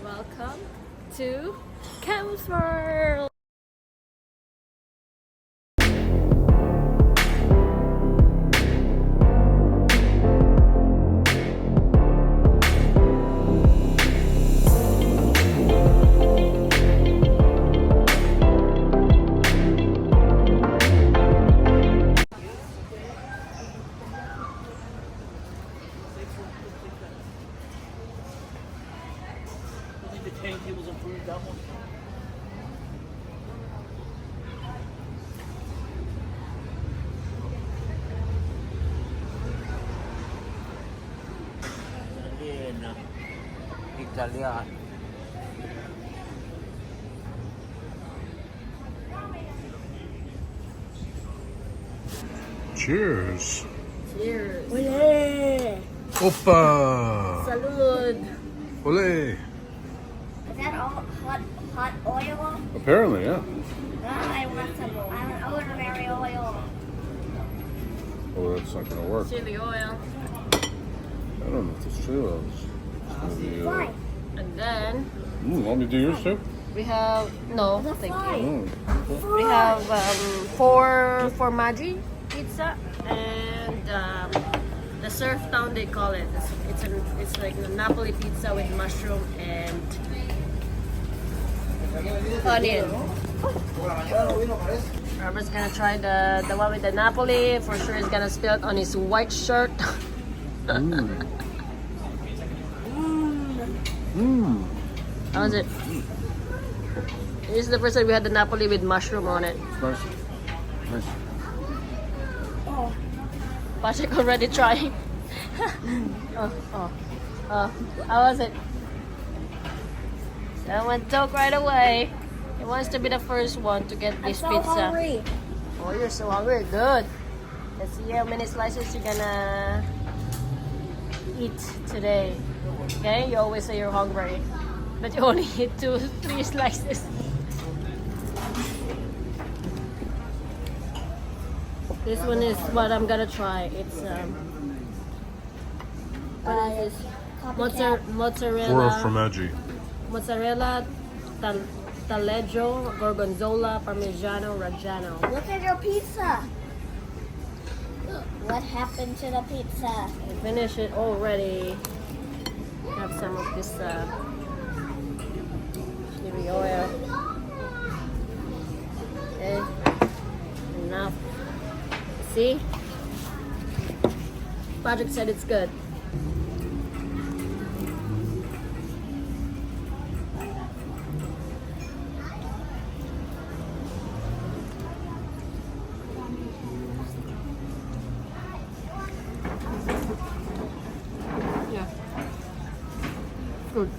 Welcome to Cam's World. Italian. Cheers. Cheers. Ole. Opa. Salud. Ole. Is that all hot oil? Apparently, yeah. I want some. I want ordinary oil. Oh, that's not gonna work. Chili oil. I don't know if it's true. It's gonna be, Fine. And then want me to do yours too? we have no, thank you. Oh, We have four formaggi pizza and the surf town they call it. It's like a Napoli pizza with mushroom and onion. Robert's gonna try the one with the Napoli. For sure, he's gonna spill it on his white shirt. How was it? This is the first time we had the Napoli with mushroom on it. nice. Nice. Patrick already trying. How was it? Someone took right away. He wants to be the first one to get this I'm so pizza. hungry. Oh, you're so hungry. Good. Let's see how many slices you're gonna eat today. Okay? You always say you're hungry, but you only eat 2-3 slices. This one is what I'm gonna try. It's what is this? Or formaggi. Mozzarella, taleggio, gorgonzola, parmigiano, reggiano. Look at your pizza. What happened to the pizza? I finished it already. Have some of this chili oil. Okay, enough. See? Patrick said it's good. Yeah. Good.